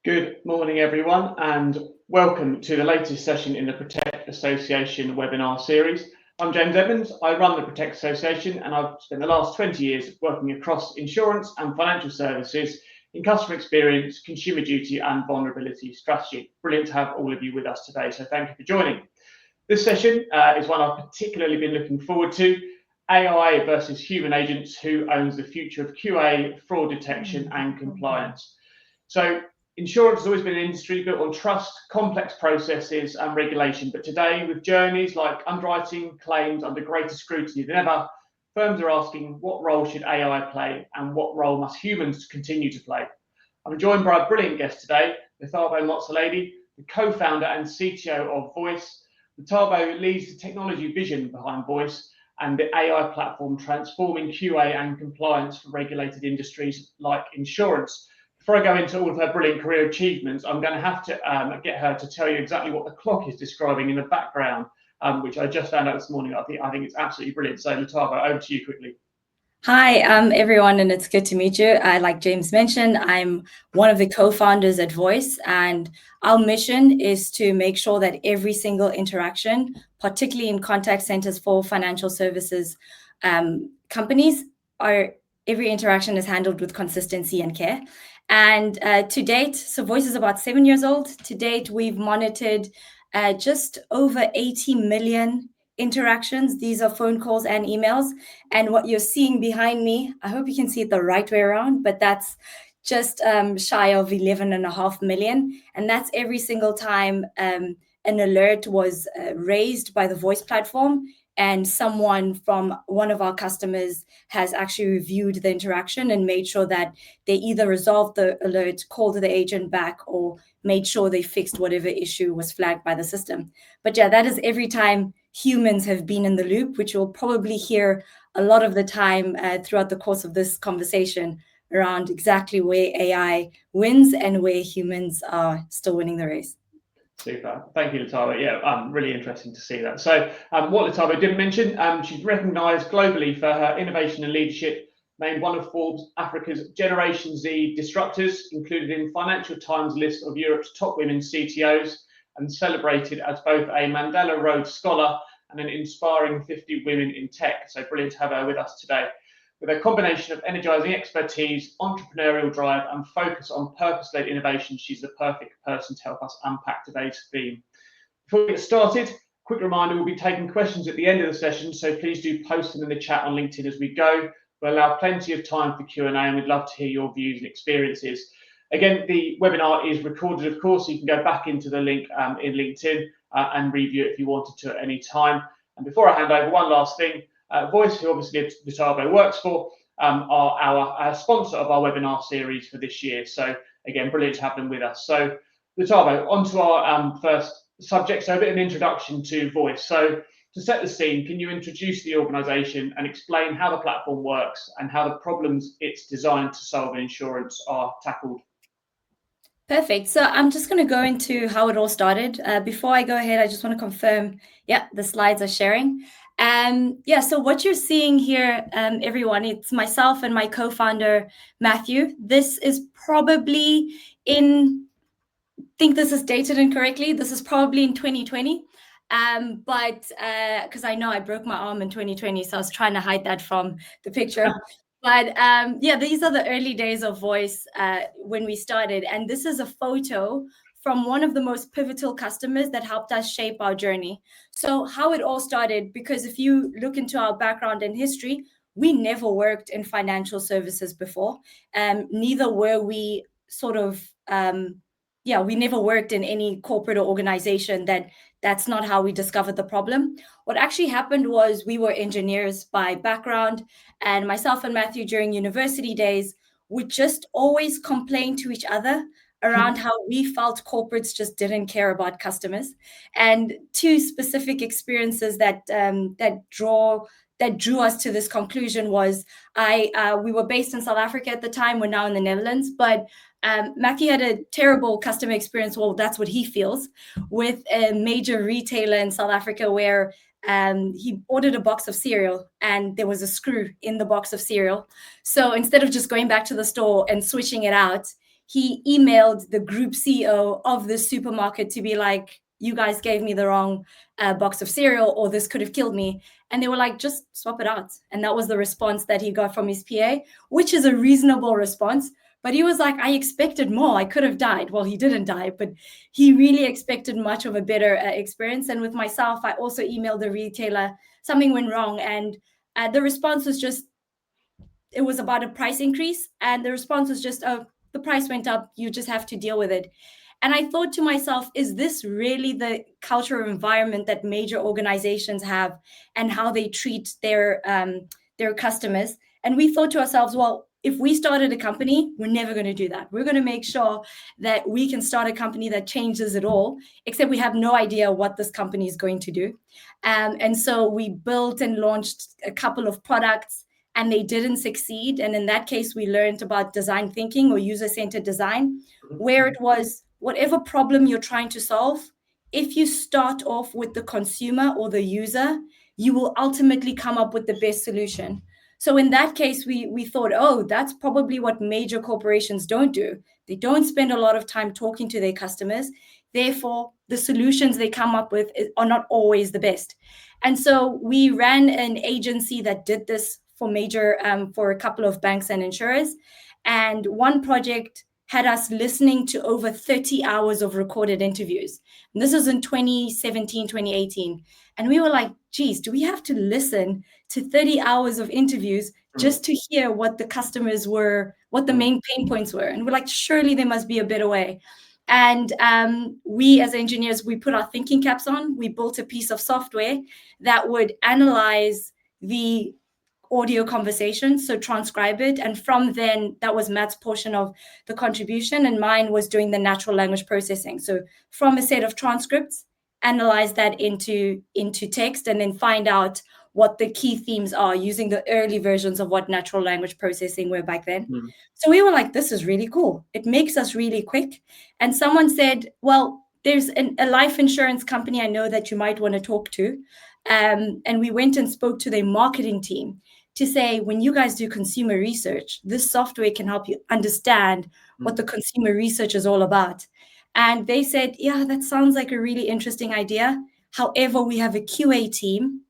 Good morning, everyone, and welcome to the latest session in the Protect Association webinar series. I'm James Evans. I run the Protect Association, and I've spent the last 20 years working across insurance and financial services in customer experience, consumer duty, and vulnerability strategy. Brilliant to have all of you with us today, so thank you for joining. This session is one I've particularly been looking forward to: AI versus human agents, who owns the future of QA, fraud detection, and compliance. So insurance has always been an industry built on trust, complex processes, and regulation. But today, with journeys like underwriting claims under greater scrutiny than ever, firms are asking, what role should AI play, and what role must humans continue to play? I'm joined by a brilliant guest today, Lethabo Motsoaledi, the co-founder and CTO of Voice. Lethabo leads the technology vision behind Voice and the AI platform transforming QA and compliance for regulated industries like insurance. Before I go into all of her brilliant career achievements, I'm going to have to get her to tell you exactly what the clock is describing in the background, which I just found out this morning. I think it's absolutely brilliant. So, Lethabo, over to you quickly. Hi, everyone, and it's good to meet you. Like James mentioned, I'm one of the co-founders at Voice, and our mission is to make sure that every single interaction, particularly in contact centers for financial services companies, every interaction is handled with consistency and care. And to date, so Voice is about 7 years old. To date, we've monitored just over 80 million interactions. These are phone calls and emails. And what you're seeing behind me, I hope you can see it the right way around, but that's just shy of 11.5 million. And that's every single time an alert was raised by the Voice platform, and someone from one of our customers has actually reviewed the interaction and made sure that they either resolved the alert, called the agent back, or made sure they fixed whatever issue was flagged by the system. But yeah, that is every time humans have been in the loop, which you'll probably hear a lot of the time throughout the course of this conversation around exactly where AI wins and where humans are still winning the race. Super. Thank you, Lethabo. Yeah, really interesting to see that. So what Lethabo didn't mention, she's recognised globally for her innovation and leadership, named one of Forbes Africa's Generation Z disruptors, included in Financial Times list of Europe's top women CTOs, and celebrated as both a Mandela Rhodes Scholar and an inspiring 50 women in tech. So brilliant to have her with us today. With a combination of energising expertise, entrepreneurial drive, and focus on purpose-led innovation, she's the perfect person to help us unpack today's theme. Before we get started, quick reminder, we'll be taking questions at the end of the session, so please do post them in the chat on LinkedIn as we go. We'll allow plenty of time for Q&A, and we'd love to hear your views and experiences. Again, the webinar is recorded, of course, so you can go back into the link in LinkedIn and review it if you wanted to at any time. And before I hand over, one last thing. Voice, who obviously Lethabo works for, are our sponsor of our webinar series for this year. So again, brilliant to have them with us. So Lethabo, on to our first subject, so a bit of an introduction to Voice. So to set the scene, can you introduce the organisation and explain how the platform works and how the problems it's designed to solve in insurance are tackled? Perfect. So I'm just going to go into how it all started. Before I go ahead, I just want to confirm, yeah, the slides are sharing. Yeah, so what you're seeing here, everyone, it's myself and my co-founder, Matthew. This is probably I think this is dated incorrectly. This is probably in 2020. But because I know I broke my arm in 2020, so I was trying to hide that from the picture. But yeah, these are the early days of Voice when we started. And this is a photo from one of the most pivotal customers that helped us shape our journey. So how it all started, because if you look into our background and history, we never worked in financial services before. Neither were we sort of, we never worked in any corporate or organization that's not how we discovered the problem. What actually happened was we were engineers by background, and myself and Matthew during university days would just always complain to each other around how we felt corporates just didn't care about customers. And two specific experiences that drew us to this conclusion was we were based in South Africa at the time. We're now in the Netherlands, but Matthew had a terrible customer experience. Well, that's what he feels, with a major retailer in South Africa where he ordered a box of cereal and there was a screw in the box of cereal. So instead of just going back to the store and switching it out, he emailed the group CEO of the supermarket to be like, you guys gave me the wrong box of cereal, or this could have killed me. And they were like, just swap it out. And that was the response that he got from his PA, which is a reasonable response. But he was like, I expected more. I could have died. Well, he didn't die, but he really expected much of a better experience. And with myself, I also emailed the retailer, something went wrong. And the response was just, it was about a price increase. And the response was just, oh, the price went up. You just have to deal with it. And I thought to myself, is this really the cultural environment that major organizations have and how they treat their customers? And we thought to ourselves, well, if we started a company, we're never going to do that. We're going to make sure that we can start a company that changes it all, except we have no idea what this company is going to do. And so we built and launched a couple of products, and they didn't succeed. And in that case, we learned about design thinking or user-centered design, where it was whatever problem you're trying to solve, if you start off with the consumer or the user, you will ultimately come up with the best solution. So in that case, we thought, oh, that's probably what major corporations don't do. They don't spend a lot of time talking to their customers. Therefore, the solutions they come up with are not always the best. And so we ran an agency that did this for a couple of banks and insurers. And one project had us listening to over 30 hours of recorded interviews. And this was in 2017, 2018. And we were like, geez, do we have to listen to 30 hours of interviews just to hear what the customers were, what the main pain points were? And we're like, surely there must be a better way. And we as engineers, we put our thinking caps on. We built a piece of software that would analyze the audio conversation, so transcribe it. And from then, that was Matt's portion of the contribution, and mine was doing the natural language processing. So from a set of transcripts, analyze that into text, and then find out what the key themes are using the early versions of what natural language processing were back then. So we were like, this is really cool. It makes us really quick. And someone said, well, there's a life insurance company I know that you might want to talk to. And we went and spoke to their marketing team to say, when you guys do consumer research, this software can help you understand what the consumer research is all about. And they said, yeah, that sounds like a really interesting idea. However, we have a QA team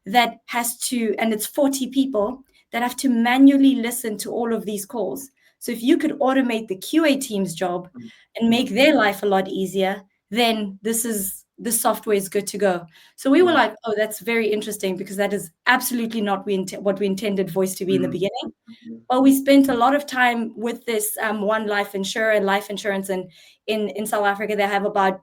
that has to, and it's 40 people that have to manually listen to all of these calls. So if you could automate the QA team's job and make their life a lot easier, then this software is good to go. So we were like, oh, that's very interesting, because that is absolutely not what we intended Voice to be in the beginning. But we spent a lot of time with this one life insurance, and in South Africa, they have about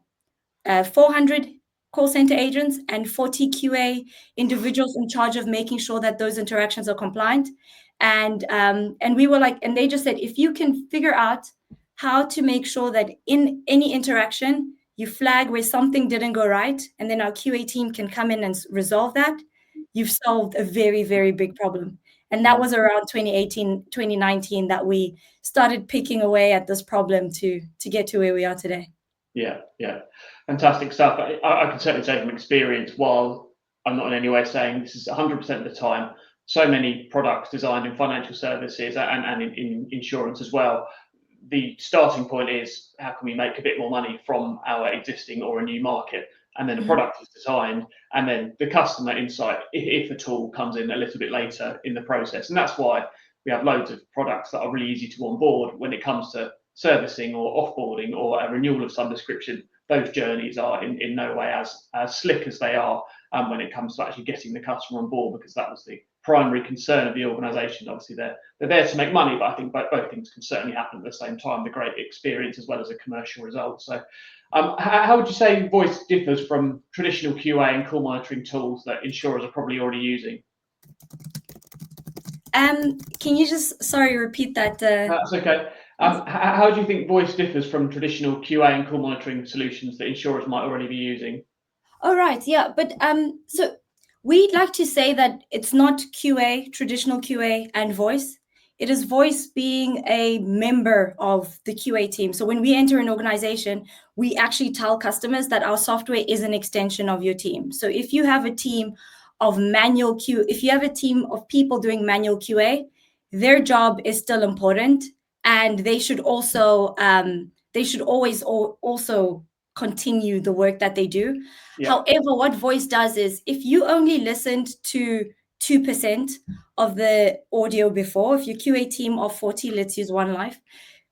400 call center agents and 40 QA individuals in charge of making sure that those interactions are compliant. And we were like, and they just said, if you can figure out how to make sure that in any interaction, you flag where something didn't go right, and then our QA team can come in and resolve that, you've solved a very, very big problem. And that was around 2018, 2019 that we started picking away at this problem to get to where we are today. Yeah, fantastic stuff. I can certainly say from experience, while I'm not in any way saying this is 100% of the time, so many products designed in financial services and in insurance as well, the starting point is how can we make a bit more money from our existing or a new market? And then the product is designed, and then the customer insight, if at all, comes in a little bit later in the process. And that's why we have loads of products that are really easy to onboard when it comes to servicing or offboarding or a renewal of some description. Those journeys are in no way as slick as they are when it comes to actually getting the customer on board, because that was the primary concern of the organisation. Obviously, they're there to make money, but I think both things can certainly happen at the same time, the great experience as well as a commercial result. So how would you say voice differs from traditional QA and call monitoring tools that insurers are probably already using? Can you just, repeat that? That's okay. How do you think voice differs from traditional QA and call monitoring solutions that insurers might already be using? Oh, right. Yeah. But so we'd like to say that it's not QA, traditional QA and voice. It is voice being a member of the QA team. So when we enter an organization, we actually tell customers that our software is an extension of your team. So if you have a team of manual if you have a team of people doing manual QA, their job is still important, and they should also always also continue the work that they do. Yeah. However, what voice does is, if you only listened to 2% of the audio before, if your QA team of 40, let's use One Life,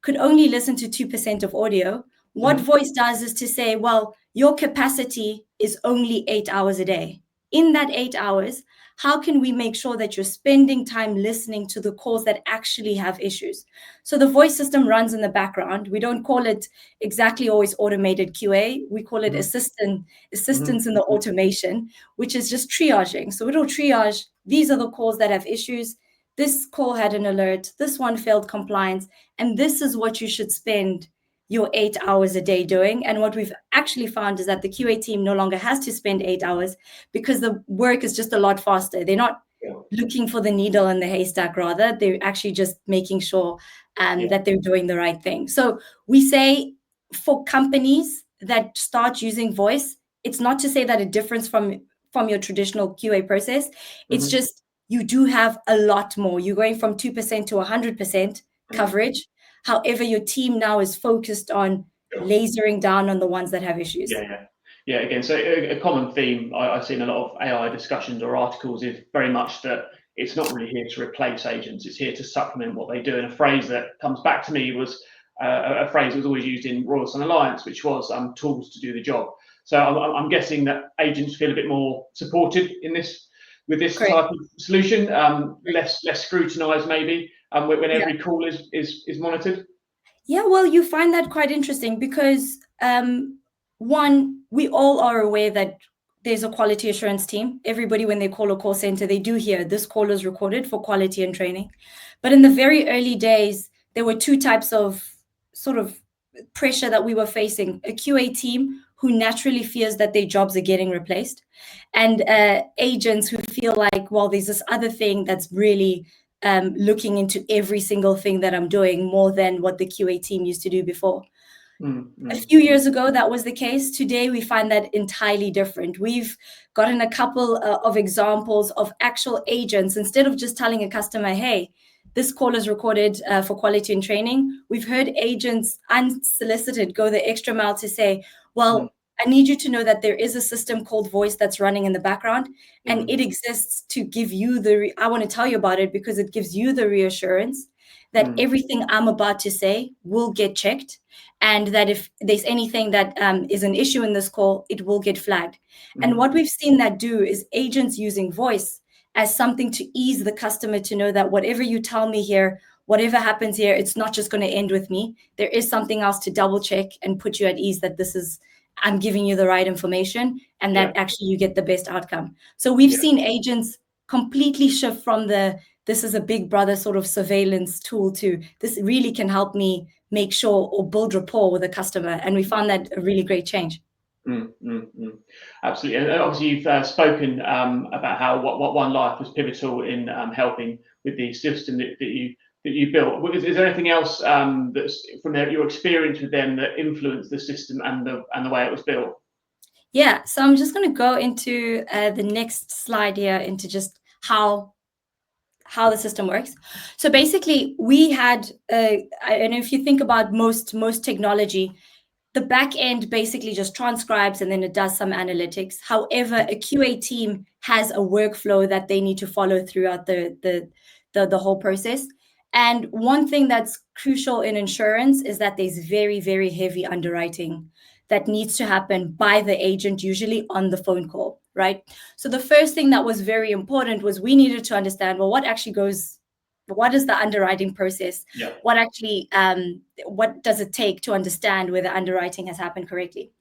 could only listen to 2% of audio, what voice does is to say, well, your capacity is only 8 hours a day. In that 8 hours, how can we make sure that you're spending time listening to the calls that actually have issues? So the voice system runs in the background. We don't call it exactly always automated QA. We call it assistance in the automation, which is just triaging. So it'll triage, these are the calls that have issues. This call had an alert. This one failed compliance. And this is what you should spend your 8 hours a day doing. And what we've actually found is that the QA team no longer has to spend 8 hours, because the work is just a lot faster. They're not looking for the needle in the haystack, rather they're actually just making sure that they're doing the right thing. So we say, for companies that start using voice, it's not to say that it differs from your traditional QA process. It's just, you do have a lot more. You're going from 2% to 100% coverage. However, your team now is focused on lasering down on the ones that have issues. Yeah. Again, so a common theme I've seen a lot of AI discussions or articles is very much that it's not really here to replace agents. It's here to supplement what they do. And a phrase that comes back to me was a phrase that was always used in Royal Sun Alliance, which was tools to do the job. So I'm guessing that agents feel a bit more supported with this type of solution, less scrutinized maybe. When every call is monitored? Yeah, well, you find that quite interesting, because one, we all are aware that there's a quality assurance team. Everybody, when they call a call center, they do hear this call is recorded for quality and training. But in the very early days, there were two types of sort of pressure that we were facing: a QA team who naturally fears that their jobs are getting replaced, and agents who feel like, well, there's this other thing that's really looking into every single thing that I'm doing more than what the QA team used to do before. A few years ago, that was the case. Today, we find that entirely different. We've gotten a couple of examples of actual agents. Instead of just telling a customer, hey, this call is recorded for quality and training, we've heard agents unsolicited go the extra mile to say, well, I need you to know that there is a system called Voice that's running in the background, and it exists to give you I want to tell you about it because it gives you the reassurance that everything I'm about to say will get checked, and that if there's anything that is an issue in this call, it will get flagged. And what we've seen that do is agents using voice as something to ease the customer to know that whatever you tell me here, whatever happens here, it's not just going to end with me. There is something else to double check and put you at ease that I'm giving you the right information, and that actually you get the best outcome. So we've seen agents completely shift from this is a big brother sort of surveillance tool to this really can help me make sure or build rapport with the customer. And we found that a really great change. Absolutely. And obviously you've spoken about how what One Life was pivotal in helping with the system that you built. Is there anything else that's from your experience with them that influenced the system and the way it was built? Yeah, so I'm just going to go into the next slide here into just how the system works. So basically, we had, and if you think about most technology, the back end basically just transcribes and then it does some analytics. However, a QA team has a workflow that they need to follow throughout the whole process. And one thing that's crucial in insurance is that there's very, very heavy underwriting that needs to happen by the agent, usually on the phone call, right? So the first thing that was very important was we needed to understand, well, what is the underwriting process? Yeah. What does it take to understand whether underwriting has happened correctly?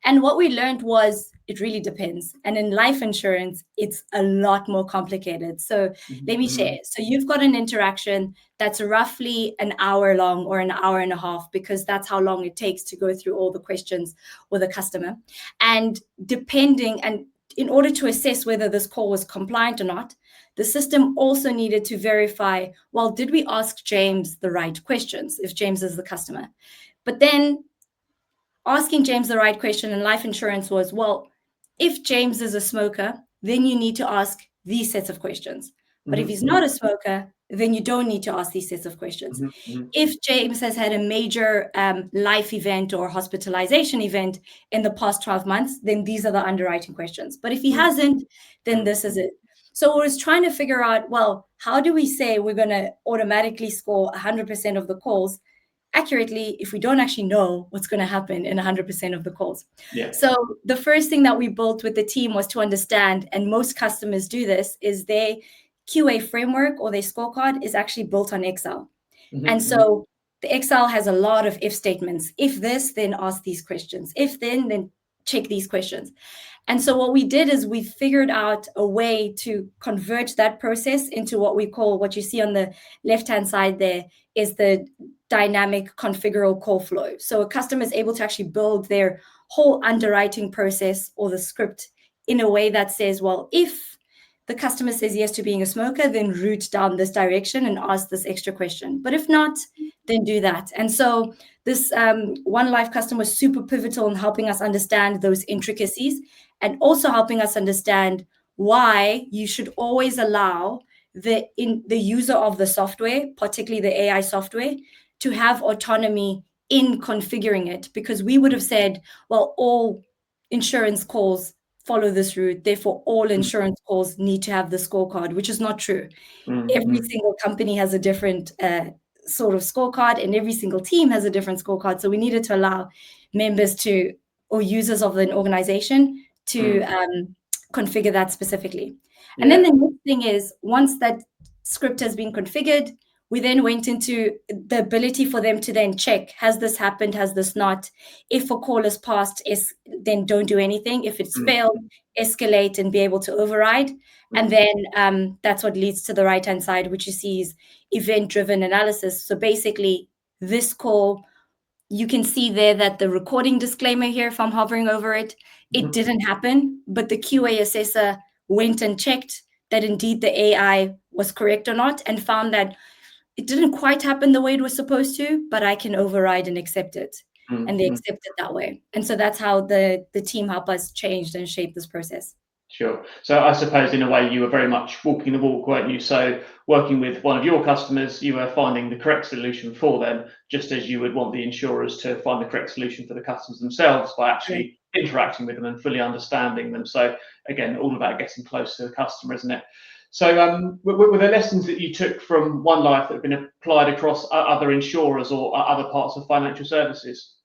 And what we learned was it really depends. And in life insurance, it's a lot more complicated. So let me share. So you've got an interaction that's roughly an hour long or an hour and a half, because that's how long it takes to go through all the questions with a customer. And in order to assess whether this call was compliant or not, the system also needed to verify, well, did we ask James the right questions if James is the customer? But then asking James the right question in life insurance was, well, if James is a smoker, then you need to ask these sets of questions. But if he's not a smoker, then you don't need to ask these sets of questions. If James has had a major life event or hospitalization event in the past 12 months, then these are the underwriting questions. But if he hasn't, then this is it. So we're trying to figure out, well, how do we say we're going to automatically score 100% of the calls accurately if we don't actually know what's going to happen in 100% of the calls? Yeah. So the first thing that we built with the team was to understand, and most customers do this, is their QA framework or their scorecard is actually built on Excel. And so the Excel has a lot of if statements. If this, then ask these questions. If then check these questions. And so what we did is we figured out a way to convert that process into what we call, what you see on the left-hand side there, is the dynamic configurable call flow. So a customer is able to actually build their whole underwriting process or the script in a way that says, well, if the customer says yes to being a smoker, then route down this direction and ask this extra question. But if not, then do that. And so this One Life customer was super pivotal in helping us understand those intricacies and also helping us understand why you should always allow the user of the software, particularly the AI software, to have autonomy in configuring it. Because we would have said, well, all insurance calls follow this route, therefore all insurance calls need to have the scorecard, which is not true. Every single company has a different sort of scorecard, and every single team has a different scorecard. So we needed to allow members to, or users of an organization to configure that specifically. And then the next thing is, once that script has been configured, we then went into the ability for them to then check, has this happened, has this not? If a call is passed, then don't do anything. If it's failed, escalate and be able to override. And then that's what leads to the right-hand side, which you see is event-driven analysis. So basically, this call, you can see there that the recording disclaimer here, if I'm hovering over it, it didn't happen, but the QA assessor went and checked that indeed the AI was correct or not, and found that it didn't quite happen the way it was supposed to, but I can override and accept it. And they accept it that way. And so that's how the team helped us change and shape this process. Sure. So I suppose in a way you were very much walking the walk, weren't you? So working with one of your customers, you were finding the correct solution for them, just as you would want the insurers to find the correct solution for the customers themselves by actually interacting with them and fully understanding them. So again, all about getting close to the customer, isn't it? So were there lessons that you took from One Life that have been applied across other insurers or other parts of financial services?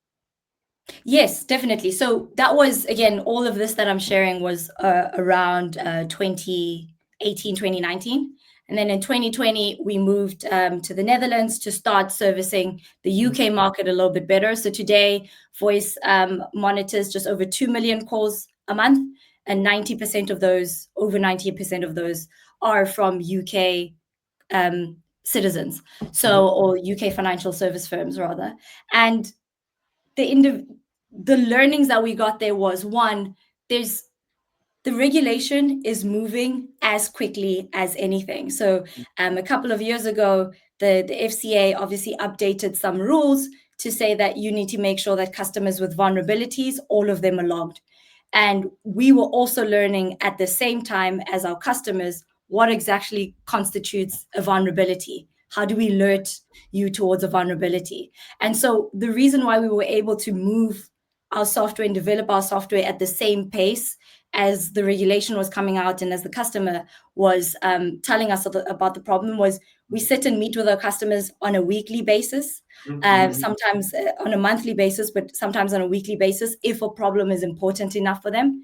Yes, definitely. So that was, again, all of this that I'm sharing was around 2018, 2019. And then in 2020, we moved to the Netherlands to start servicing the UK market a little bit better. So today, Voice monitors just over 2 million calls a month, and 90% of those, over 90% of those, are from UK citizens, or UK financial service firms rather. And the learnings that we got there was, one, the regulation is moving as quickly as anything. So a couple of years ago, the FCA obviously updated some rules to say that you need to make sure that customers with vulnerabilities, all of them are logged. And we were also learning at the same time as our customers what exactly constitutes a vulnerability. How do we alert you towards a vulnerability? And so the reason why we were able to move our software and develop our software at the same pace as the regulation was coming out and as the customer was telling us about the problem was we sit and meet with our customers on a weekly basis, sometimes on a monthly basis, but sometimes on a weekly basis if a problem is important enough for them.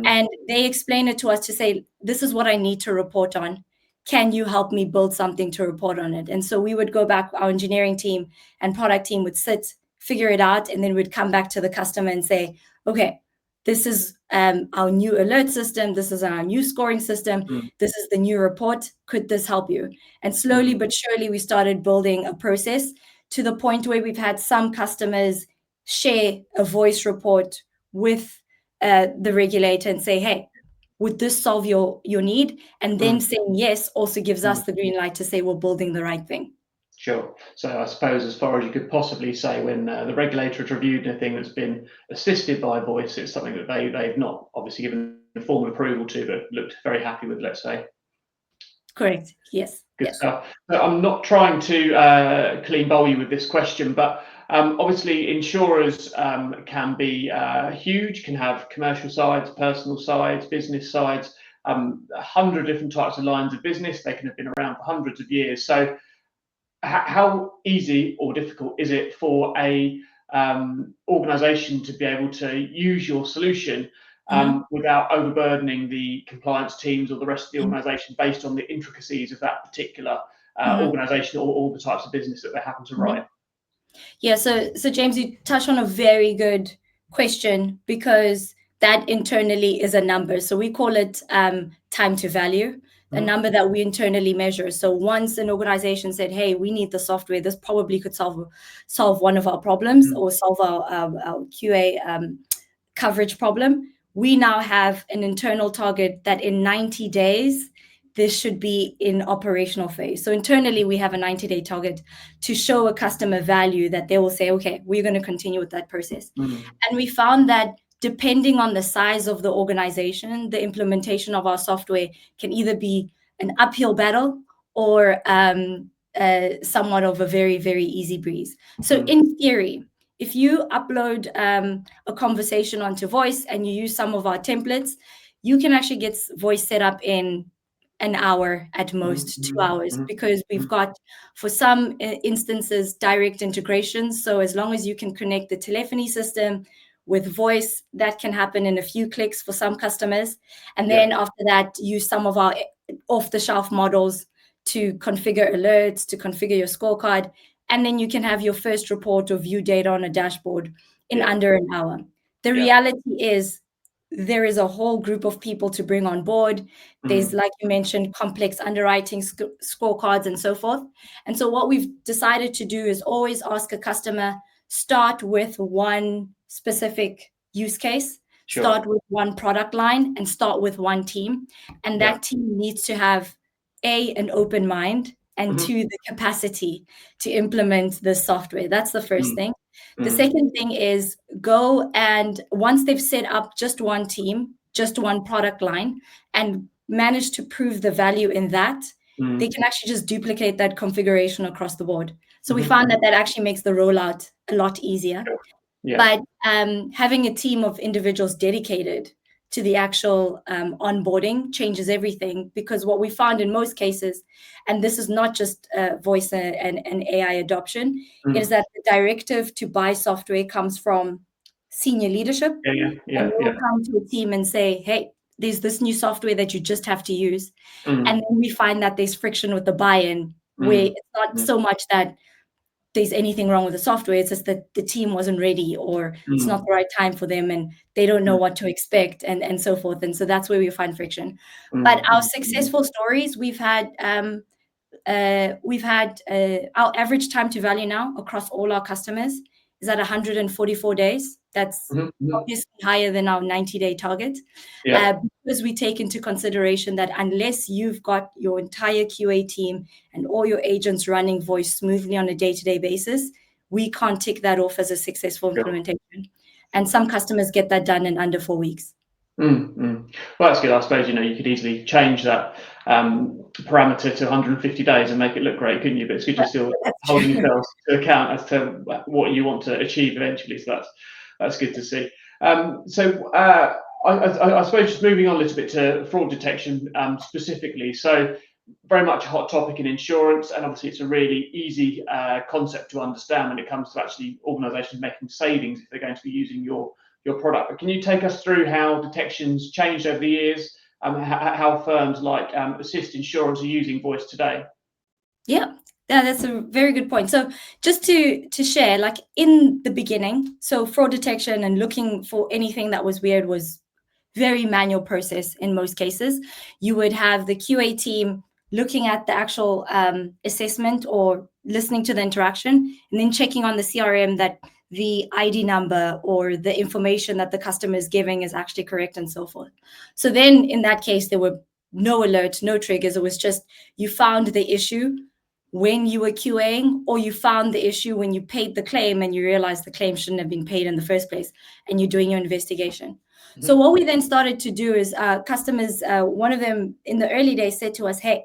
And they explain it to us to say, this is what I need to report on. Can you help me build something to report on it? And so we would go back, our engineering team and product team would sit, figure it out, and then we'd come back to the customer and say, okay, this is our new alert system. This is our new scoring system. This is the new report. Could this help you? And slowly but surely, we started building a process to the point where we've had some customers share a voice report with the regulator and say, hey, would this solve your need? And then saying yes also gives us the green light to say we're building the right thing. Sure. So I suppose as far as you could possibly say, when the regulator has reviewed anything that's been assisted by voice, it's something that they've not obviously given the formal approval to, but looked very happy with, let's say. Correct. Yes. Good stuff. So I'm not trying to clean bowl you with this question, but obviously insurers can be huge, can have commercial sides, personal sides, business sides, 100 different types of lines of business. They can have been around for hundreds of years. So how easy or difficult is it for a organization to be able to use your solution without overburdening the compliance teams or the rest of the organization based on the intricacies of that particular organization or all the types of business that they happen to write? Yeah, so James, you touched on a very good question, because that internally is a number. So we call it time to value, a number that we internally measure. So once an organization said, hey, we need the software, this probably could solve one of our problems or solve our QA coverage problem, we now have an internal target that in 90 days, this should be in operational phase. So internally, we have a 90-day target to show a customer value that they will say, okay, we're going to continue with that process. And we found that depending on the size of the organization, the implementation of our software can either be an uphill battle or somewhat of a very, very easy breeze. So in theory, if you upload a conversation onto Voice and you use some of our templates, you can actually get Voice set up in an hour at most, 2 hours, because we've got, for some instances, direct integrations. So as long as you can connect the telephony system with Voice, that can happen in a few clicks for some customers. And then after that, use some of our off-the-shelf models to configure alerts, to configure your scorecard. And then you can have your first report or view data on a dashboard in under an hour. The reality is there is a whole group of people to bring on board. There's, like you mentioned, complex underwriting scorecards and so forth. And so what we've decided to do is always ask a customer, start with one specific use case, start with one product line, and start with one team. And that team needs to have an open mind, and two, the capacity to implement the software. That's the first thing. The second thing is go, and once they've set up just one team, just one product line, and manage to prove the value in that, they can actually just duplicate that configuration across the board. So we found that actually makes the rollout a lot easier. But having a team of individuals dedicated to the actual onboarding changes everything, because what we found in most cases, and this is not just voice and AI adoption, is that the directive to buy software comes from senior leadership. And we'll come to a team and say, hey, there's this new software that you just have to use. And then we find that there's friction with the buy-in, where it's not so much that there's anything wrong with the software. It's just that the team wasn't ready, or it's not the right time for them, and they don't know what to expect, and so forth. And so that's where we find friction. But our successful stories, we've had we've had our average time to value now across all our customers is at 144 days. That's obviously higher than our 90-day target. Because we take into consideration that unless you've got your entire QA team and all your agents running voice smoothly on a day-to-day basis, we can't tick that off as a successful implementation. And some customers get that done in under 4 weeks. Well, that's good. I suppose, you could easily change that parameter to 150 days and make it look great, couldn't you? But it's good you're still holding yourselves to account as to what you want to achieve eventually. So that's good to see. I suppose just moving on a little bit to fraud detection specifically. So very much a hot topic in insurance, and obviously it's a really easy concept to understand when it comes to actually organisations making savings if they're going to be using your product. But can you take us through how detections changed over the years, how firms like Assist Insurance are using voice today? Yeah, that's a very good point. So just to share, like in the beginning, so fraud detection and looking for anything that was weird was very manual process in most cases. You would have the QA team looking at the actual assessment or listening to the interaction and then checking on the CRM that the ID number or the information that the customer is giving is actually correct and so forth. So then in that case, there were no alerts, no triggers. It was just you found the issue when you were QAing, or you found the issue when you paid the claim and you realized the claim shouldn't have been paid in the first place and you're doing your investigation. So what we then started to do is customers, one of them in the early days said to us, hey,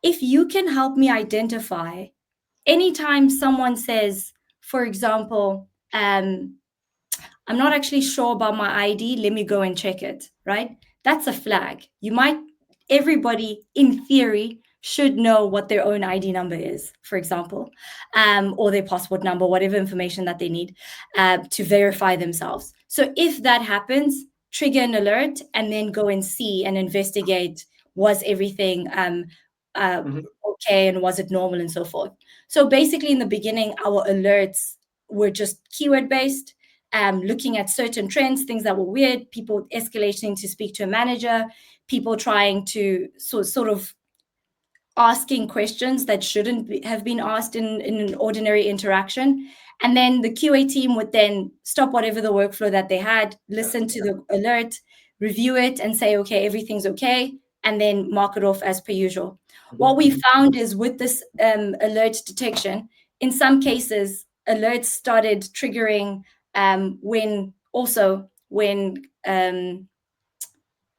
if you can help me identify anytime someone says, for example, I'm not actually sure about my ID, let me go and check it, right? That's a flag. Everybody in theory should know what their own ID number is, for example, or their passport number, whatever information that they need to verify themselves. So if that happens, trigger an alert and then go and see and investigate, was everything okay and was it normal and so forth. So basically in the beginning, our alerts were just keyword based, looking at certain trends, things that were weird, people escalating to speak to a manager, people trying to sort of asking questions that shouldn't have been asked in an ordinary interaction. And then the QA team would then stop whatever the workflow that they had, listen to the alert, review it and say, okay, everything's okay, and then mark it off as per usual. What we found is with this alert detection, in some cases, alerts started triggering when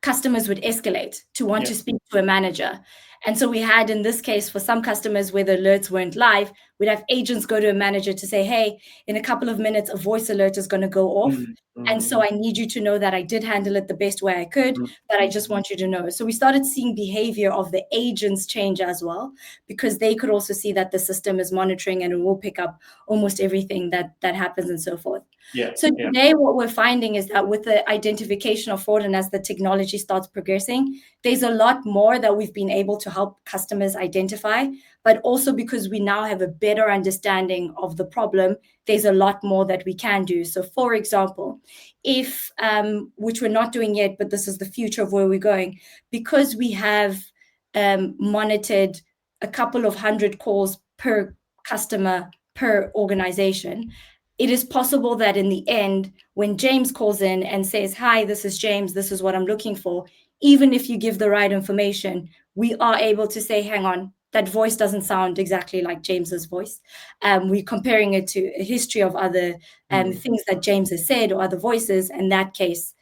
customers would escalate to want to speak to a manager. And so we had, in this case, for some customers where the alerts weren't live, we'd have agents go to a manager to say, hey, in a couple of minutes, a voice alert is going to go off. And so I need you to know that I did handle it the best way I could, but I just want you to know. So we started seeing behavior of the agents change as well, because they could also see that the system is monitoring and it will pick up almost everything that happens and so forth. Today, what we're finding is that with the identification of fraud and as the technology starts progressing, there's a lot more that we've been able to help customers identify, but also because we now have a better understanding of the problem, there's a lot more that we can do. So for example, if, which we're not doing yet, but this is the future of where we're going, because we have monitored a couple of 100 calls per customer, per organization, it is possible that in the end, when James calls in and says, hi, this is James, this is what I'm looking for, even if you give the right information, we are able to say, hang on, that voice doesn't sound exactly like James's voice. We're comparing it to a history of other things that James has said or other voices. In that case,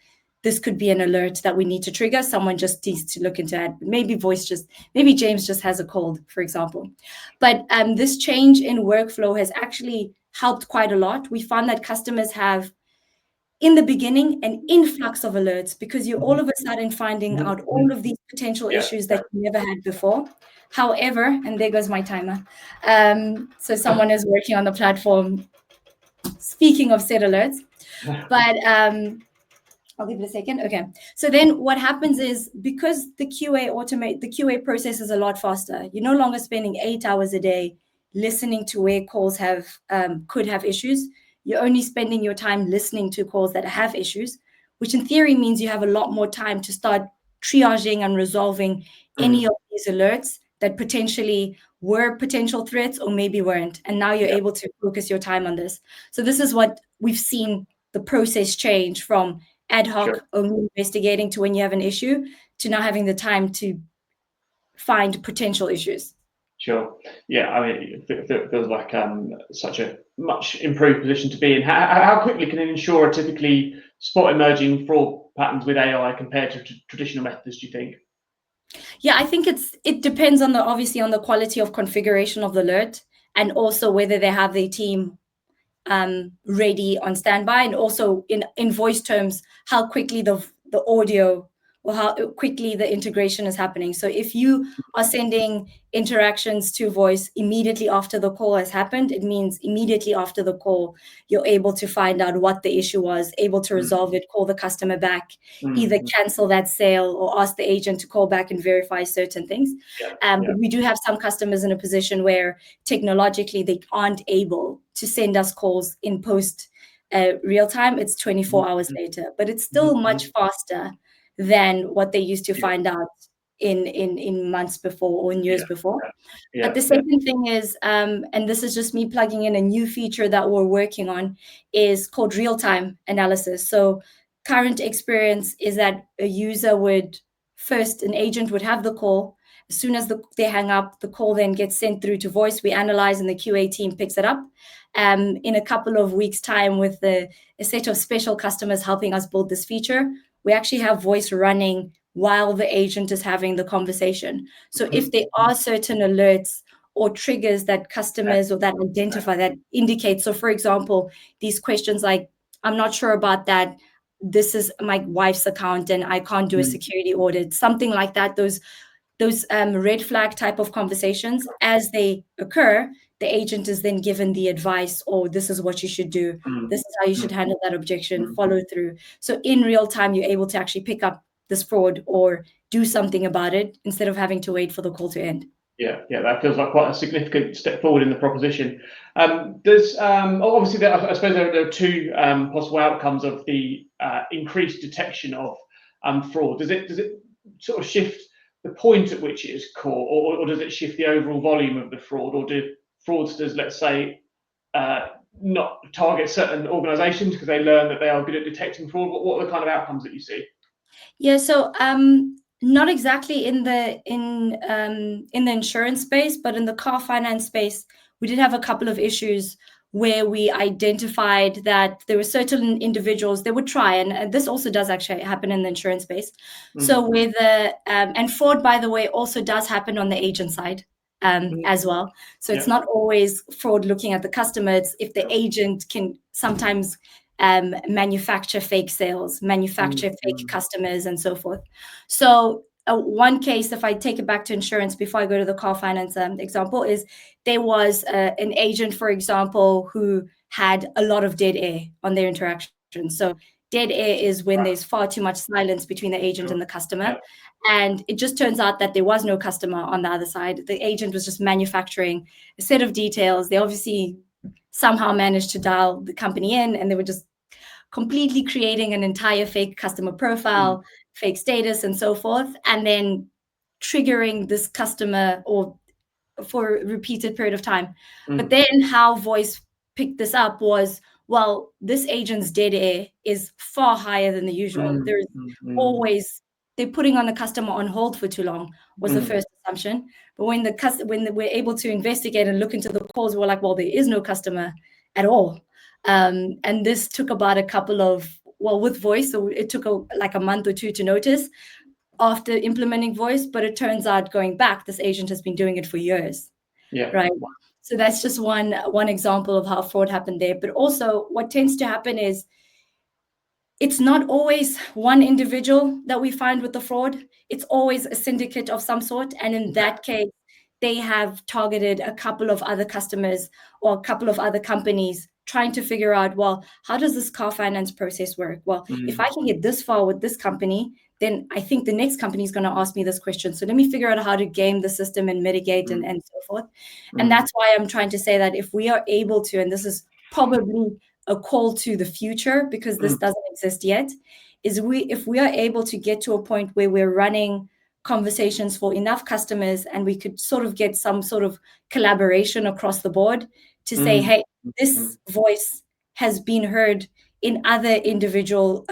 this could be an alert that we need to trigger. Someone just needs to look into it. Maybe James just has a cold, for example. But this change in workflow has actually helped quite a lot. We found that customers have, in the beginning, an influx of alerts because you're all of a sudden finding out all of these potential issues that you never had before. However, and there goes my timer. So someone is working on the platform. Speaking of said alerts, but I'll give it a second. Okay. So then what happens is, because the QA process is a lot faster. You're no longer spending 8 hours a day listening to where calls could have issues. You're only spending your time listening to calls that have issues, which in theory means you have a lot more time to start triaging and resolving any of these alerts that potentially were potential threats or maybe weren't. And now you're able to focus your time on this. So this is what we've seen the process change from ad hoc only investigating to when you have an issue to now having the time to find potential issues. Sure. Yeah, I mean, it feels like such a much improved position to be in. How quickly can an insurer typically spot emerging fraud patterns with AI compared to traditional methods, do you think? Yeah, I think it depends on obviously on the quality of configuration of the alert, and also whether they have their team ready on standby, and also in voice terms, how quickly the audio or how quickly the integration is happening. So if you are sending interactions to voice immediately after the call has happened, it means immediately after the call, you're able to find out what the issue was, able to resolve it, call the customer back, either cancel that sale or ask the agent to call back and verify certain things. But we do have some customers in a position where technologically they aren't able to send us calls in post real time. It's 24 hours later, but it's still much faster than what they used to find out in months before or in years before. But the second thing is, and this is just me plugging in a new feature that we're working on, is called real-time analysis. So current experience is that a user an agent would have the call. As soon as they hang up, the call then gets sent through to voice. We analyze and the QA team picks it up. In a couple of weeks' time, with a set of special customers helping us build this feature, we actually have voice running while the agent is having the conversation. So if there are certain alerts or triggers that customers or that identify that indicate, so for example, these questions like, I'm not sure about that, this is my wife's account and I can't do a security audit, something like that, those red flag type of conversations, as they occur, the agent is then given the advice, or this is what you should do. This is how you should handle that objection, follow through. So in real time, you're able to actually pick up this fraud or do something about it instead of having to wait for the call to end. Yeah, that feels like quite a significant step forward in the proposition. Obviously, I suppose there are two possible outcomes of the increased detection of fraud. Does it sort of shift the point at which it is caught, or does it shift the overall volume of the fraud, or do fraudsters, let's say, not target certain organisations because they learn that they are good at detecting fraud? What are the kind of outcomes that you see? Yeah, so not exactly in the insurance space, but in the car finance space, we did have a couple of issues where we identified that there were certain individuals that would try, and this also does actually happen in the insurance space. So with and fraud, by the way, also does happen on the agent side as well. So it's not always fraud looking at the customer. It's if the agent can sometimes manufacture fake sales, manufacture fake customers, and so forth. So one case, if I take it back to insurance before I go to the car finance example, is there was an agent, for example, who had a lot of dead air on their interaction. So dead air is when there's far too much silence between the agent and the customer. And it just turns out that there was no customer on the other side. The agent was just manufacturing a set of details. They obviously somehow managed to dial the company in, and they were just completely creating an entire fake customer profile, fake status, and so forth, and then triggering this customer or for a repeated period of time. But then how voice picked this up was, well, this agent's dead air is far higher than the usual. There's always, they're putting on the customer on hold for too long, was the first assumption. But when we're able to investigate and look into the calls, we're like, well, there is no customer at all. And this took about a couple of, with voice, so it took like a month or two to notice after implementing voice, but it turns out going back, this agent has been doing it for years. Right. So that's just one example of how fraud happened there. But also what tends to happen is it's not always one individual that we find with the fraud. It's always a syndicate of some sort. And in that case, they have targeted a couple of other customers or a couple of other companies trying to figure out, well, how does this car finance process work? Well, if I can get this far with this company, then I think the next company is going to ask me this question. So let me figure out how to game the system and mitigate and so forth. And that's why I'm trying to say that if we are able to, and this is probably a call to the future because this doesn't exist yet, if we are able to get to a point where we're running conversations for enough customers, and we could sort of get some sort of collaboration across the board to say, hey, this voice has been heard in other individual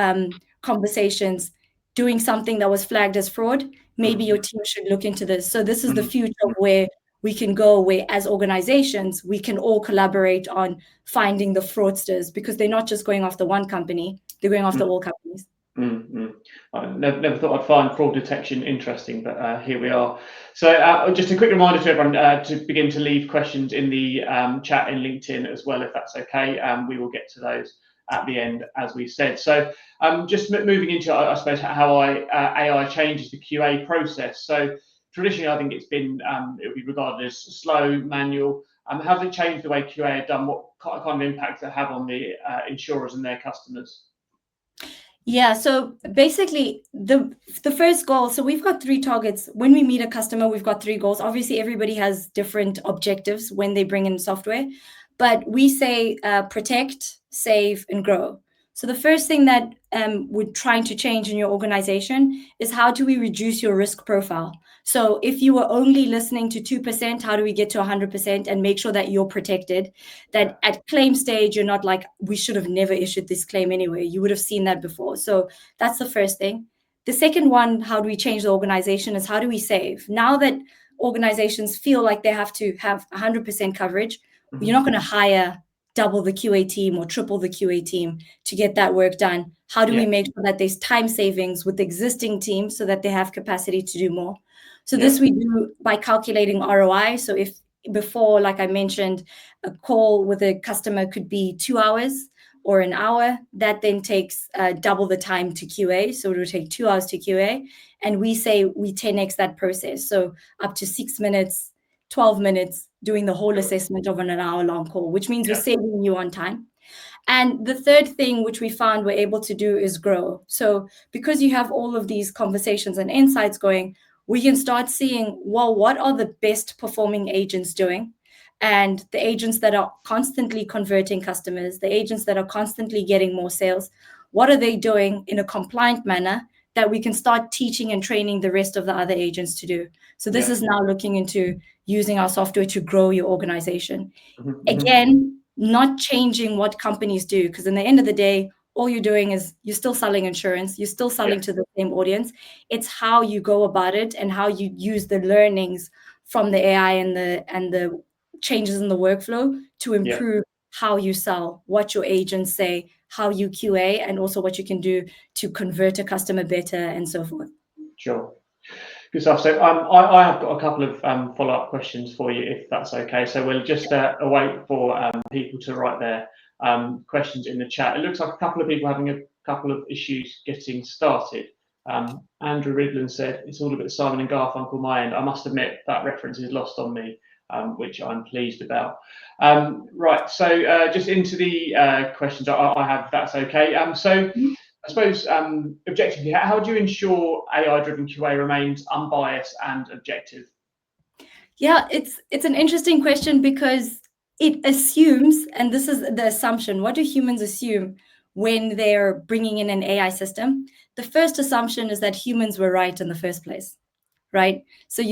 conversations doing something that was flagged as fraud. Maybe your team should look into this. So this is the future where we can go, where as organizations, we can all collaborate on finding the fraudsters, because they're not just going after one company, they're going after all companies. I never thought I'd find fraud detection interesting, but here we are. So just a quick reminder to everyone to begin to leave questions in the chat in LinkedIn as well, if that's okay. We will get to those at the end, as we said. So just moving into, I suppose, how AI changes the QA process. So traditionally, I think it's been, it would be regarded as slow, manual. How does it change the way QA are done? What kind of impact does it have on the insurers and their customers? Yeah, so basically the first goal, so we've got 3 targets. When we meet a customer, we've got 3 goals. Obviously, everybody has different objectives when they bring in software, but we say protect, save, and grow. So the first thing that we're trying to change in your organization is, how do we reduce your risk profile? So if you were only listening to 2%, how do we get to 100% and make sure that you're protected? That at claim stage, you're not like, we should have never issued this claim anyway. You would have seen that before. So that's the first thing. The second one, how do we change the organization, is how do we save? Now that organizations feel like they have to have 100% coverage, you're not going to hire double the QA team or triple the QA team to get that work done. How do we make sure that there's time savings with the existing team so that they have capacity to do more? So this we do by calculating ROI. So if before, like I mentioned, a call with a customer could be 2 hours or an hour, that then takes double the time to QA. So it would take 2 hours to QA. And we say we 10x that process. So up to 6 minutes, 12 minutes doing the whole assessment of an hour-long call, which means we're saving you on time. And the third thing which we found we're able to do is grow. So because you have all of these conversations and insights going, we can start seeing, well, what are the best performing agents doing? And the agents that are constantly converting customers, the agents that are constantly getting more sales, what are they doing in a compliant manner that we can start teaching and training the rest of the other agents to do? So this is now looking into using our software to grow your organization. Again, not changing what companies do, because in the end of the day, all you're doing is you're still selling insurance, you're still selling to the same audience. It's how you go about it and how you use the learnings from the AI and the changes in the workflow to improve how you sell, what your agents say, how you QA, and also what you can do to convert a customer better and so forth. Sure. Good stuff. So I have got a couple of follow-up questions for you, if that's okay. So we'll just await for people to write their questions in the chat. It looks like a couple of people having a couple of issues getting started. Andrew Ridland said, it's all a bit Simon and Garfunkel my end. I must admit that reference is lost on me, which I'm pleased about. Right, so just into the questions I have, if that's okay. So I suppose objectively, how do you ensure AI-driven QA remains unbiased and objective? Yeah, it's an interesting question, because it assumes, and this is the assumption, what do humans assume when they're bringing in an AI system? The first assumption is that humans were right in the first place, right? So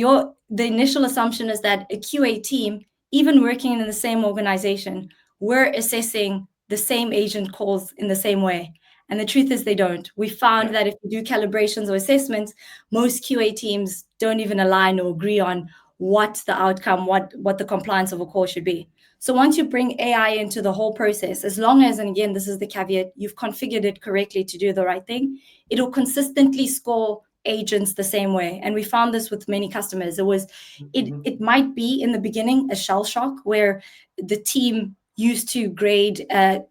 the initial assumption is that a QA team, even working in the same organization, we're assessing the same agent calls in the same way. And the truth is they don't. We found that if you do calibrations or assessments, most QA teams don't even align or agree on what the outcome, what the compliance of a call should be. So once you bring AI into the whole process, as long as, and again, this is the caveat, you've configured it correctly to do the right thing, it'll consistently score agents the same way. And we found this with many customers. It might be in the beginning a shell shock where the team used to grade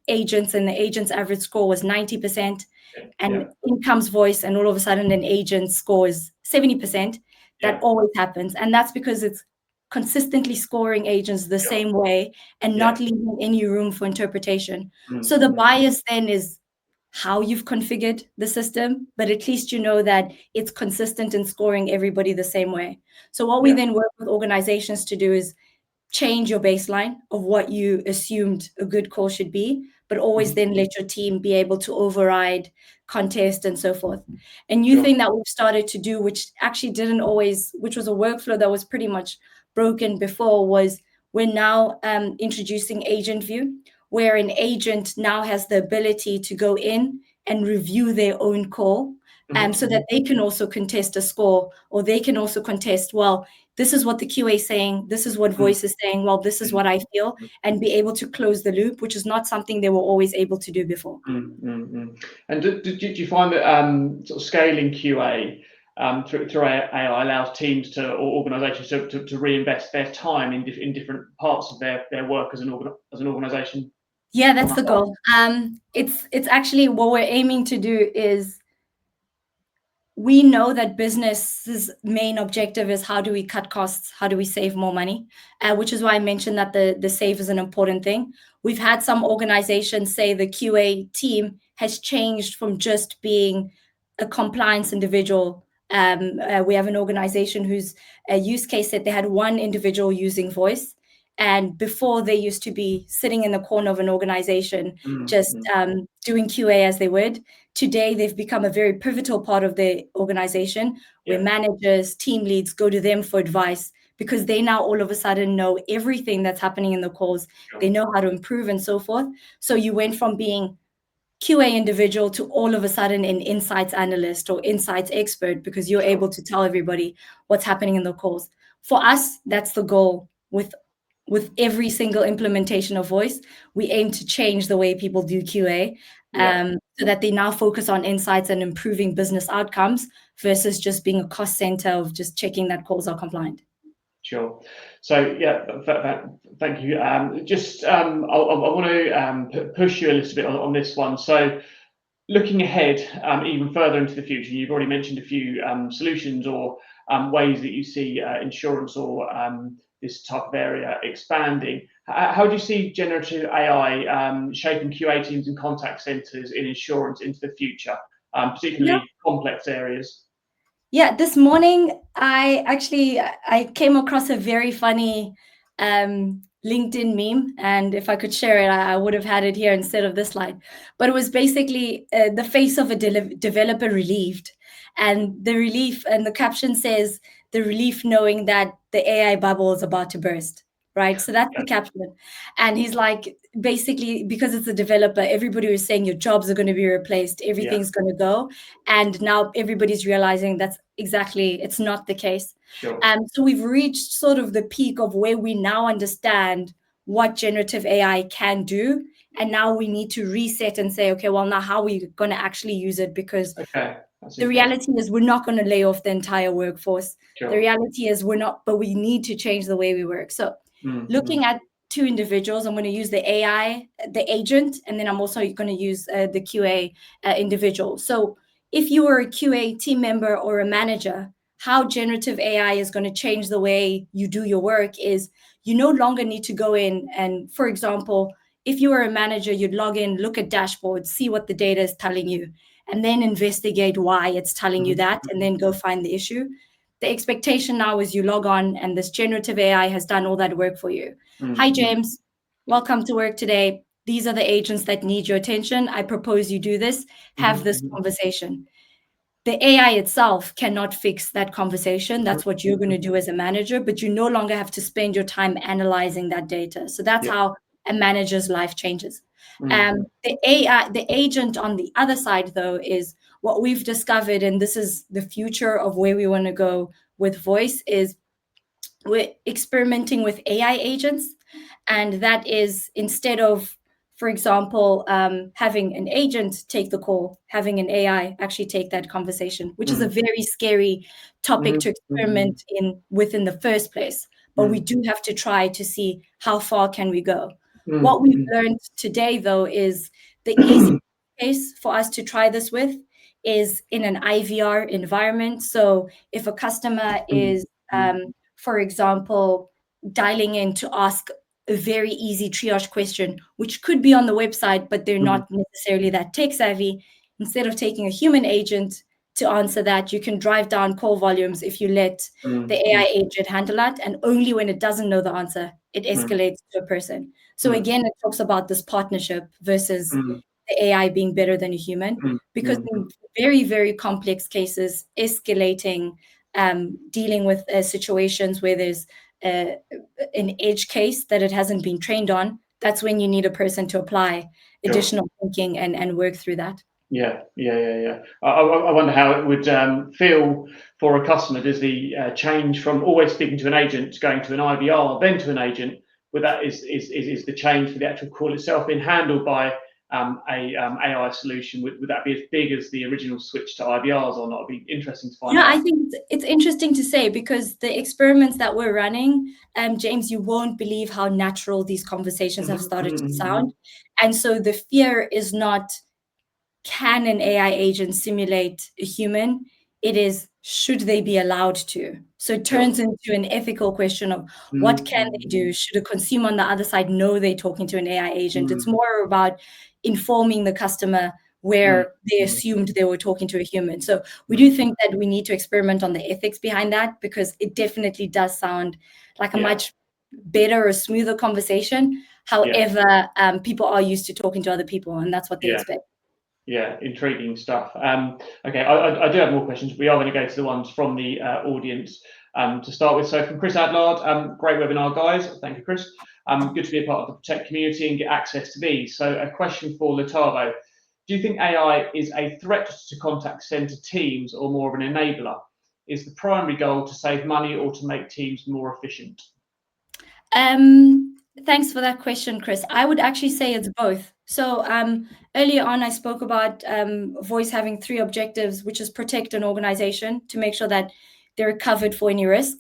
agents and the agent's average score was 90%, and in comes voice, and all of a sudden an agent scores 70%. That always happens. And that's because it's consistently scoring agents the same way and not leaving any room for interpretation. So the bias then is how you've configured the system, but at least you know that it's consistent in scoring everybody the same way. So what we then work with organizations to do is change your baseline of what you assumed a good call should be, but always then let your team be able to override contest, and so forth. A new thing that we've started to do, which actually which was a workflow that was pretty much broken before, was we're now introducing agent view, where an agent now has the ability to go in and review their own call, so that they can also contest a score, or they can also contest, well, this is what the QA is saying, this is what voice is saying, well, this is what I feel, and be able to close the loop, which is not something they were always able to do before. And did you find that sort of scaling QA through AI allows teams or organizations to reinvest their time in different parts of their work as an organization? Yeah, that's the goal. It's actually what we're aiming to do is, we know that business's main objective is how do we cut costs, how do we save more money, which is why I mentioned that the save is an important thing. We've had some organizations say the QA team has changed from just being a compliance individual. We have an organization whose use case said they had one individual using voice, and before they used to be sitting in the corner of an organization just doing QA as they would. Today, they've become a very pivotal part of the organization, where managers, team leads go to them for advice, because they now all of a sudden know everything that's happening in the calls. They know how to improve and so forth. So you went from being QA individual to all of a sudden an insights analyst or insights expert, because you're able to tell everybody what's happening in the calls. For us, that's the goal with every single implementation of voice. We aim to change the way people do QA, so that they now focus on insights and improving business outcomes versus just being a cost center of just checking that calls are compliant. Sure. So thank you. I want to push you a little bit on this one. So looking ahead, even further into the future, you've already mentioned a few solutions or ways that you see insurance or this type of area expanding. How do you see generative AI shaping QA teams and contact centers in insurance into the future, particularly complex areas? Yeah, this morning I came across a very funny LinkedIn meme, and if I could share it, I would have had it here instead of this slide. But it was basically the face of a developer relieved, and the relief, and the caption says, "The relief knowing that the AI bubble is about to burst." Right, so that's the caption, and he's like, basically, because it's a developer, everybody was saying your jobs are going to be replaced, everything's going to go, and now everybody's realizing it's not the case. Sure. So we've reached sort of the peak of where we now understand what generative AI can do, and now we need to reset and say, okay, well, now how are we going to actually use it? Because the reality is we're not going to lay off the entire workforce. Sure. The reality is but we need to change the way we work. So looking at two individuals, I'm going to use the AI, the agent, and then I'm also going to use the QA individual. So if you are a QA team member or a manager, how generative AI is going to change the way you do your work is you no longer need to go in and, for example, if you are a manager, you'd log in, look at dashboards, see what the data is telling you, and then investigate why it's telling you that, and then go find the issue. The expectation now is you log on and this generative AI has done all that work for you. Hi, James. Welcome to work today. These are the agents that need your attention. I propose you do this. Have this conversation. The AI itself cannot fix that conversation. That's what you're going to do as a manager, but you no longer have to spend your time analyzing that data. So that's how a manager's life changes. The agent on the other side, though, is what we've discovered, and this is the future of where we want to go with voice, is we're experimenting with AI agents. And that is, instead of, for example, having an agent take the call, having an AI actually take that conversation, which is a very scary topic to experiment within the first place. But we do have to try to see how far can we go. What we've learned today, though, is the easy case for us to try this with is in an IVR environment. So if a customer is, for example, dialing in to ask a very easy triage question, which could be on the website, but they're not necessarily that tech savvy, instead of taking a human agent to answer that, you can drive down call volumes if you let the AI agent handle that. And only when it doesn't know the answer, it escalates to a person. So again, it talks about this partnership versus the AI being better than a human, because in very, very complex cases, escalating, dealing with situations where there's an edge case that it hasn't been trained on, that's when you need a person to apply additional thinking and work through that. Yeah. I wonder how it would feel for a customer. Does the change from always speaking to an agent to going to an IVR, then to an agent, with that is the change for the actual call itself being handled by AI solution? Would that be as big as the original switch to IVRs or not? It'd be interesting to find out. I think it's interesting to say, because the experiments that we're running, James, you won't believe how natural these conversations have started to sound. And so the fear is not, can an AI agent simulate a human? It is, should they be allowed to? So it turns into an ethical question of what can they do? Should a consumer on the other side know they're talking to an AI agent? It's more about informing the customer where they assumed they were talking to a human. So we do think that we need to experiment on the ethics behind that, because it definitely does sound like a much better or smoother conversation. However, people are used to talking to other people, and that's what they expect. Yeah, intriguing stuff. Okay, I do have more questions. We are going to go to the ones from the audience to start with. So from Chris Adlard, great webinar, guys. Thank you, Chris. Good to be a part of the Protect community and get access to these. So a question for Letavo. Do you think AI is a threat to contact center teams or more of an enabler? Is the primary goal to save money or to make teams more efficient? Thanks for that question, Chris. I would actually say it's both. So earlier on, I spoke about Voice having 3 objectives, which is protect an organization, to make sure that they're covered for any risk,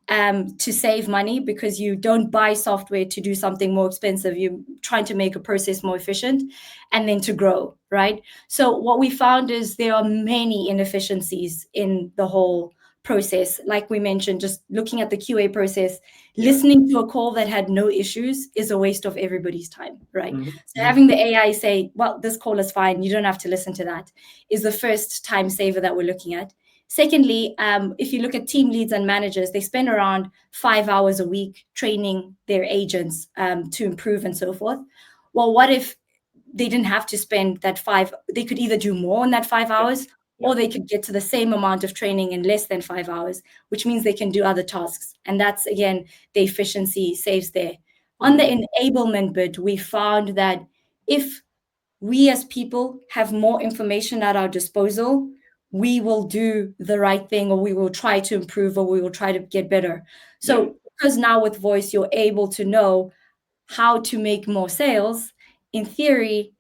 to save money, because you don't buy software to do something more expensive. You're trying to make a process more efficient, and then to grow, right? So what we found is there are many inefficiencies in the whole process. Like we mentioned, just looking at the QA process, listening to a call that had no issues is a waste of everybody's time, right? So having the AI say, well, this call is fine, you don't have to listen to that, is the first time saver that we're looking at. Secondly, if you look at team leads and managers, they spend around 5 hours a week training their agents to improve and so forth. Well, what if they didn't have to spend that 5? They could either do more in that 5 hours, or they could get to the same amount of training in less than 5 hours, which means they can do other tasks. And that's, again, the efficiency saves there. On the enablement bit, we found that if we as people have more information at our disposal, we will do the right thing, or we will try to improve, or we will try to get better. So because now with Voice, you're able to know how to make more sales, in theory,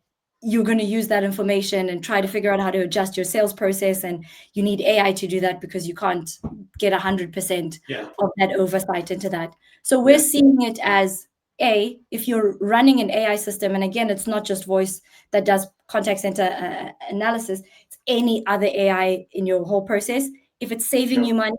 you're going to use that information and try to figure out how to adjust your sales process. And you need AI to do that, because you can't get 100% of that oversight into that. So we're seeing it as, if you're running an AI system, and again, it's not just Voice that does contact center analysis, it's any other AI in your whole process. If it's saving you money,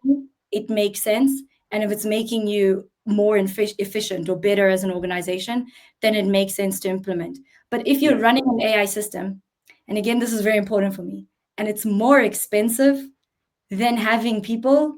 it makes sense. And if it's making you more efficient or better as an organization, then it makes sense to implement. But if you're running an AI system, and again, this is very important for me, and it's more expensive than having people,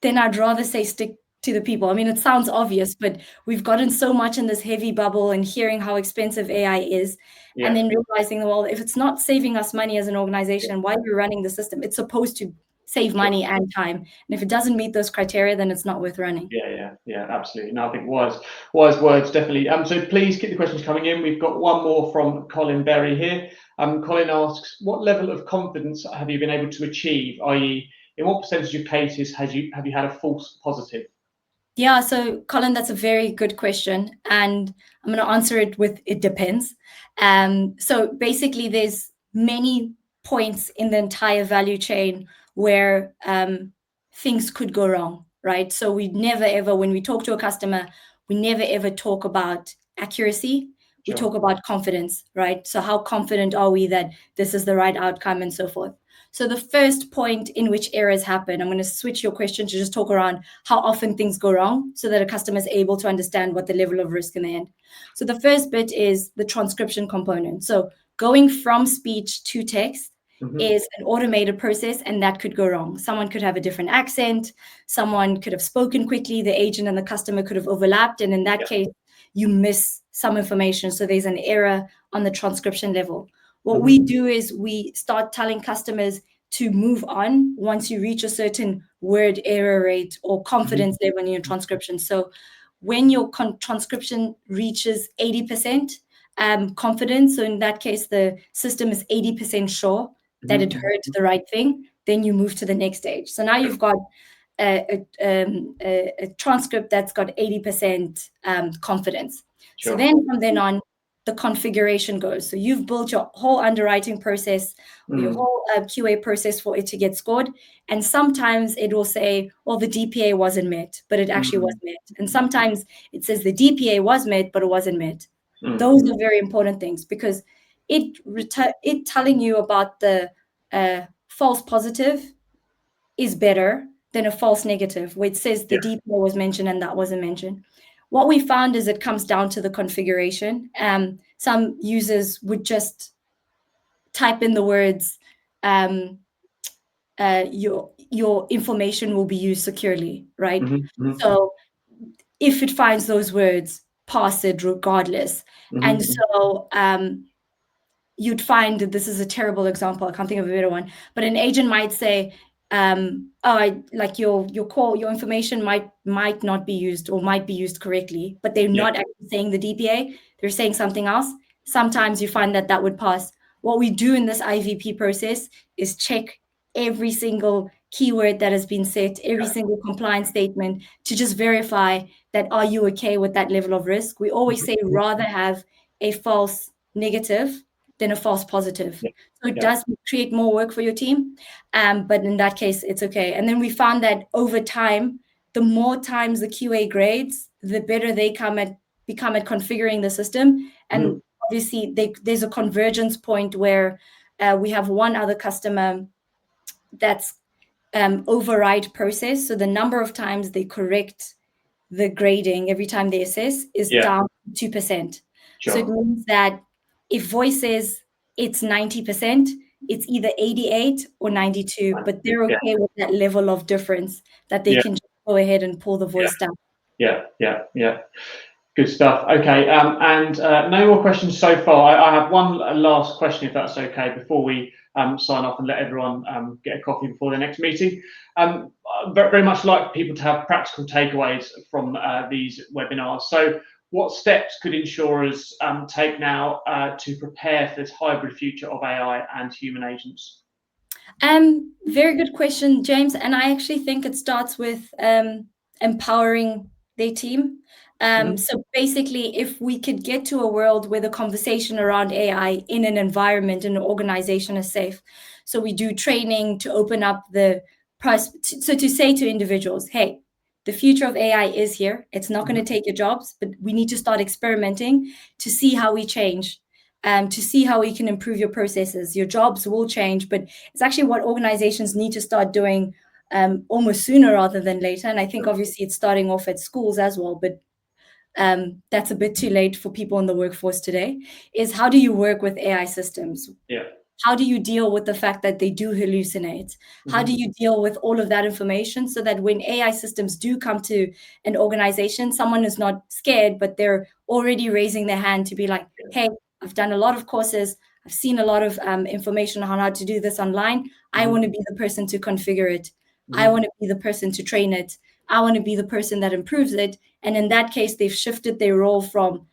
then I'd rather say stick to the people. I mean, it sounds obvious, but we've gotten so much in this heavy bubble and hearing how expensive AI is, and then realizing, well, if it's not saving us money as an organization, why are we running the system? It's supposed to save money and time. And if it doesn't meet those criteria, then it's not worth running. Yeah, absolutely. No, I think wise words, definitely. So please keep the questions coming in. We've got one more from Colin Berry here. Colin asks, what level of confidence have you been able to achieve, i.e., in what percentage of cases have you had a false positive? Yeah, so Colin, that's a very good question. And I'm going to answer it with, it depends. So basically, there's many points in the entire value chain where things could go wrong, right? So we never ever, when we talk to a customer, we never ever talk about accuracy. We talk about confidence, right? So how confident are we that this is the right outcome and so forth? So the first point in which errors happen, I'm going to switch your question to just talk around how often things go wrong, so that a customer is able to understand what the level of risk in the end. So the first bit is the transcription component. So going from speech to text is an automated process, and that could go wrong. Someone could have a different accent. Someone could have spoken quickly. The agent and the customer could have overlapped. And in that case, you miss some information. So there's an error on the transcription level. What we do is we start telling customers to move on once you reach a certain word error rate or confidence level in your transcription. So when your transcription reaches 80% confidence, so in that case, the system is 80% sure that it heard the right thing, then you move to the next stage. So now you've got a transcript that's got 80% confidence. Sure. So then from then on, the configuration goes. So you've built your whole underwriting process, your whole QA process for it to get scored. And sometimes it will say, well, the DPA wasn't met, but it actually was met. And sometimes it says the DPA was met, but it wasn't met. Those are very important things, because it telling you about the false positive is better than a false negative, where it says the DPA was mentioned and that wasn't mentioned. What we found is it comes down to the configuration. Some users would just type in the words, your information will be used securely, right? So if it finds those words, pass it regardless. And so you'd find that this is a terrible example. I can't think of a better one, but an agent might say, your information might not be used or might be used correctly, but they're not actually saying the DPA, they're saying something else. Sometimes you find that would pass. What we do in this IVP process is check every single keyword that has been set, every single compliance statement, to just verify that, are you okay with that level of risk? We always say rather have a false negative than a false positive. So it does create more work for your team, but in that case, it's okay. And then we found that over time, the more times the QA grades, the better they become at configuring the system. And obviously, there's a convergence point where we have one other customer that's override process. So the number of times they correct the grading every time they assess is down 2%. Sure. So it means that if voice says it's 90%, it's either 88 or 92, but they're okay with that level of difference, that they can just go ahead and pull the voice down. Yeah. Good stuff. Okay, and no more questions so far. I have one last question, if that's okay, before we sign off and let everyone get a coffee before their next meeting. Very much like people to have practical takeaways from these webinars. So what steps could insurers take now to prepare for this hybrid future of AI and human agents? Very good question, James. And I actually think it starts with empowering their team. So basically, if we could get to a world where the conversation around AI in an environment, in an organization is safe. So we do training to open up the price. So to say to individuals, hey, the future of AI is here. It's not going to take your jobs, but we need to start experimenting to see how we change, to see how we can improve your processes. Your jobs will change, but it's actually what organizations need to start doing almost sooner rather than later. And I think obviously it's starting off at schools as well, but that's a bit too late for people in the workforce today, is how do you work with AI systems? How do you deal with the fact that they do hallucinate? How do you deal with all of that information so that when AI systems do come to an organization, someone is not scared, but they're already raising their hand to be like, hey, I've done a lot of courses. I've seen a lot of information on how to do this online. I want to be the person to configure it. I want to be the person to train it. I want to be the person that improves it. And in that case, they've shifted their role from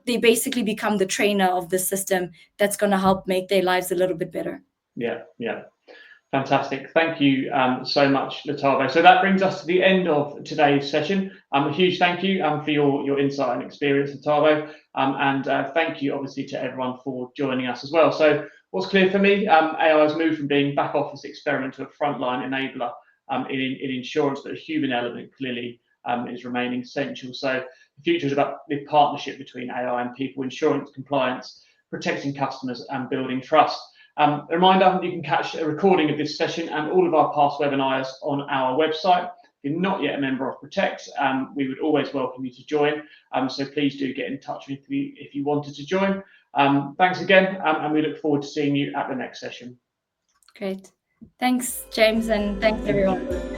they basically become the trainer of the system that's going to help make their lives a little bit better. Yeah. Fantastic. Thank you so much, Letavo. So that brings us to the end of today's session. A huge thank you for your insight and experience, Letavo. And thank you, obviously, to everyone for joining us as well. So what's clear for me, AI has moved from being back office experiment to a frontline enabler in insurance, but a human element clearly is remaining essential. So the future is about the partnership between AI and people, insurance, compliance, protecting customers and building trust. A reminder, you can catch a recording of this session and all of our past webinars on our website. If you're not yet a member of Protect, we would always welcome you to join. So please do get in touch with me if you wanted to join. Thanks again, and we look forward to seeing you at the next session. Great. Thanks, James, and thanks, everyone.